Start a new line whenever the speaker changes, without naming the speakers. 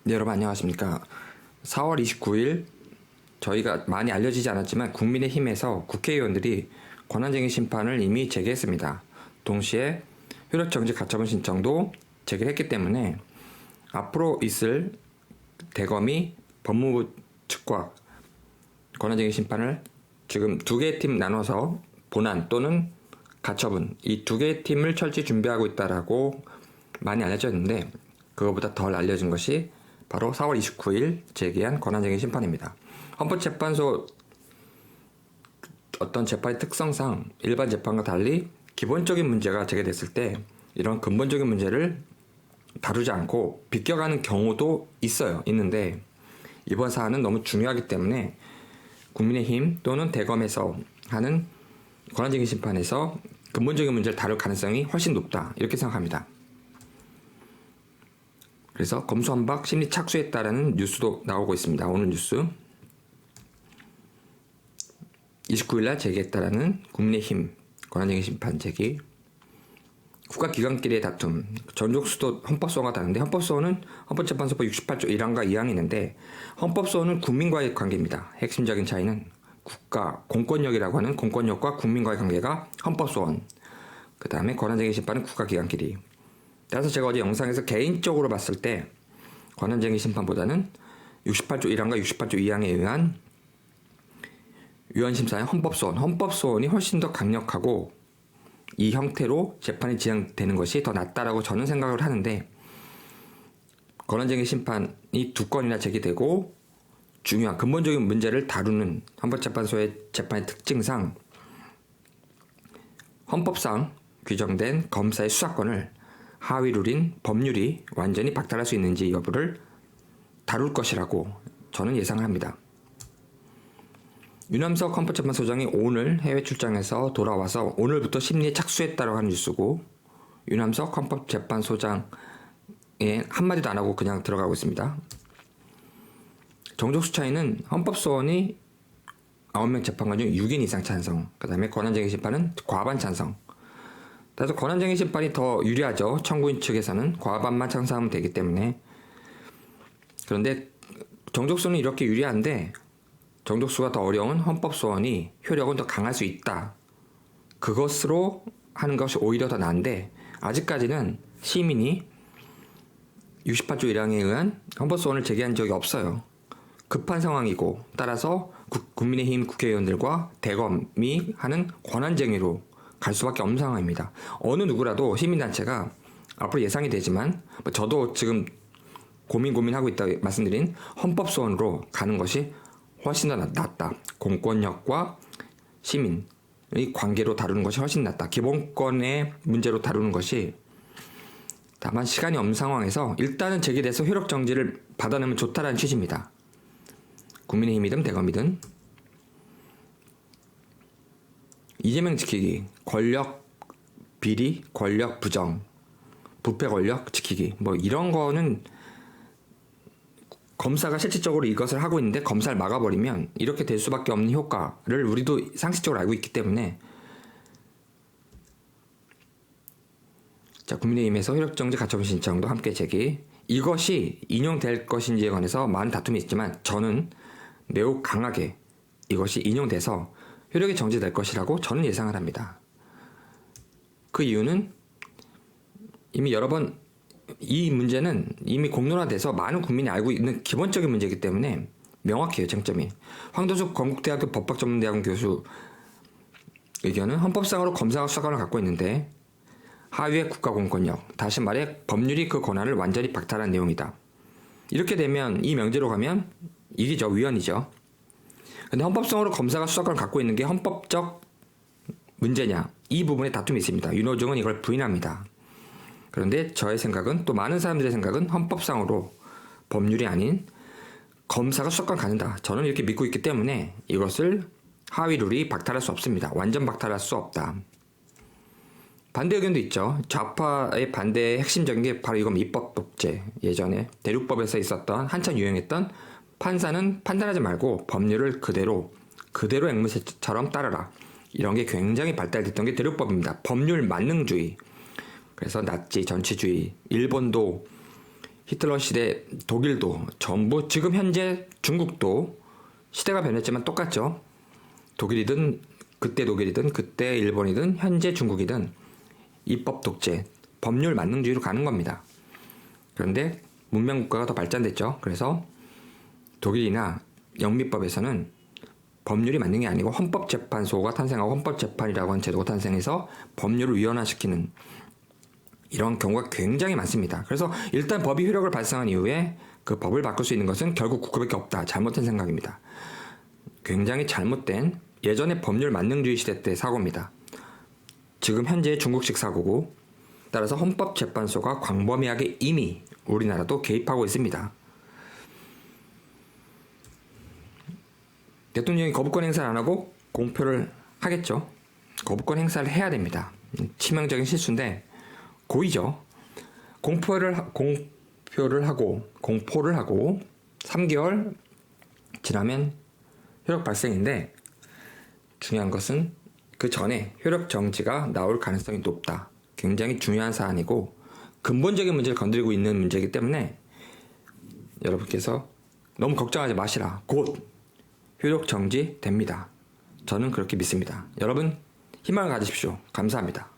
네, 여러분 안녕하십니까. 4월 29일 저희가 많이 알려지지 않았지만 국민의힘에서 국회의원들이 권한쟁의 심판을 이미 제기했습니다. 동시에 효력정지 가처분 신청도 제기했기 때문에 앞으로 있을 대검이 법무부 측과 권한쟁의 심판을 지금 두 개의 팀 나눠서 본안 또는 가처분 이 두 개의 팀을 철저히 준비하고 있다라고 많이 알려졌는데, 그거보다 덜 알려진 것이 바로 4월 29일 제기한 권한쟁의 심판입니다. 헌법재판소 어떤 재판의 특성상 일반 재판과 달리 기본적인 문제가 제기됐을 때 이런 근본적인 문제를 다루지 않고 비껴가는 경우도 있는데 이번 사안은 너무 중요하기 때문에 국민의힘 또는 대검에서 하는 권한쟁의 심판에서 근본적인 문제를 다룰 가능성이 훨씬 높다, 이렇게 생각합니다. 그래서 검수완박 심리 착수했다라는 뉴스도 나오고 있습니다. 오늘 뉴스 29일날 제기했다라는 국민의힘 권한쟁의 심판 제기. 국가기관끼리의 다툼. 전족수도 헌법소원과 다른데, 헌법소원은 헌법재판소법 68조 1항과 2항이 있는데 헌법소원은 국민과의 관계입니다. 핵심적인 차이는 국가 공권력이라고 하는 공권력과 국민과의 관계가 헌법소원, 그 다음에 권한쟁의 심판은 국가기관끼리. 따라서 제가 어제 영상에서 개인적으로 봤을 때 권한쟁의 심판보다는 68조 1항과 68조 2항에 의한 위헌심사의 헌법소원이 훨씬 더 강력하고 이 형태로 재판이 진행되는 것이 더 낫다라고 저는 생각을 하는데, 권한쟁의 심판이 두 건이나 제기되고 중요한 근본적인 문제를 다루는 헌법재판소의 재판의 특징상 헌법상 규정된 검사의 수사권을 하위룰인 법률이 완전히 박탈할 수 있는지 여부를 다룰 것이라고 저는 예상을 합니다. 윤함석 헌법재판소장이 오늘 해외 출장에서 돌아와서 오늘부터 심리에 착수했다고 하는 뉴스고, 윤함석 헌법재판소장에 한마디도 안 하고 그냥 들어가고 있습니다. 정족수 차이는 헌법소원이 9명 재판관 중 6인 이상 찬성, 그 다음에 권한쟁의 심판은 과반 찬성. 따라서 권한쟁의 심판이 더 유리하죠. 청구인 측에서는 과반만 찬성하면 되기 때문에. 그런데 정족수는 이렇게 유리한데 정족수가 더 어려운 헌법소원이 효력은 더 강할 수 있다, 그것으로 하는 것이 오히려 더 나은데, 아직까지는 시민이 68조 1항에 의한 헌법소원을 제기한 적이 없어요. 급한 상황이고, 따라서 국민의힘 국회의원들과 대검이 하는 권한쟁의로 갈 수밖에 없는 상황입니다. 어느 누구라도 시민단체가 앞으로 예상이 되지만, 저도 지금 고민하고 있다고 말씀드린 헌법소원으로 가는 것이 훨씬 더 낫다. 공권력과 시민의 관계로 다루는 것이 훨씬 낫다. 기본권의 문제로 다루는 것이, 다만 시간이 없는 상황에서 일단은 제기돼서 효력정지를 받아내면 좋다라는 취지입니다. 국민의힘이든 대검이든. 이재명 지키기, 권력 비리, 권력 부정, 부패 권력 지키기, 이런 거는 검사가 실질적으로 이것을 하고 있는데 검사를 막아버리면 이렇게 될 수밖에 없는 효과를 우리도 상식적으로 알고 있기 때문에, 자, 국민의힘에서 효력정지 가처분 신청도 함께 제기. 이것이 인용될 것인지에 관해서 많은 다툼이 있지만 저는 매우 강하게 이것이 인용돼서 효력이 정지될 것이라고 저는 예상을 합니다. 그 이유는 이미 여러 번 이 문제는 이미 공론화돼서 많은 국민이 알고 있는 기본적인 문제이기 때문에 명확해요, 쟁점이. 황도숙 건국대학교 법학전문대학원 교수 의견은 헌법상으로 검사가 수사권을 갖고 있는데 하위의 국가공권력, 다시 말해 법률이 그 권한을 완전히 박탈한 내용이다. 이렇게 되면 이 명제로 가면 이기죠, 위헌이죠. 근데 헌법상으로 검사가 수사권을 갖고 있는 게 헌법적 문제냐, 이 부분에 다툼이 있습니다. 윤호중은 이걸 부인합니다. 그런데 저의 생각은, 또 많은 사람들의 생각은 헌법상으로 법률이 아닌 검사가 수사권 갖는다, 저는 이렇게 믿고 있기 때문에 이것을 하위룰이 박탈할 수 없습니다. 완전 박탈할 수 없다. 반대 의견도 있죠. 좌파의 반대의 핵심적인 게 바로 이건 입법 독재. 예전에 대륙법에서 있었던, 한참 유행했던 판사는 판단하지 말고 법률을 그대로 앵무새처럼 따르라, 이런 게 굉장히 발달됐던 게 대륙법입니다. 법률 만능주의. 그래서 나치 전치주의, 일본도 히틀러 시대 독일도 전부 지금 현재 중국도 시대가 변했지만 똑같죠. 독일이든 그때 독일이든 그때 일본이든 현재 중국이든 입법 독재, 법률 만능주의로 가는 겁니다. 그런데 문명 국가가 더 발전됐죠. 그래서 독일이나 영미법에서는 법률이 만능이 아니고 헌법재판소가 탄생하고 헌법재판이라고 하는 제도가 탄생해서 법률을 위헌화시키는 이런 경우가 굉장히 많습니다. 그래서 일단 법이 효력을 발생한 이후에 그 법을 바꿀 수 있는 것은 결국 국가밖에 없다. 잘못된 생각입니다. 굉장히 잘못된 예전의 법률 만능주의 시대 때 사고입니다. 지금 현재의 중국식 사고고 따라서 헌법재판소가 광범위하게 이미 우리나라도 개입하고 있습니다. 대통령이 거부권 행사를 안 하고 공표를 하겠죠. 거부권 행사를 해야 됩니다. 치명적인 실수인데 고의죠. 공포를 하고 3개월 지나면 효력 발생인데 중요한 것은 그 전에 효력 정지가 나올 가능성이 높다. 굉장히 중요한 사안이고 근본적인 문제를 건드리고 있는 문제이기 때문에 여러분께서 너무 걱정하지 마시라. 곧 효력 정지 됩니다. 저는 그렇게 믿습니다. 여러분 희망을 가지십시오. 감사합니다.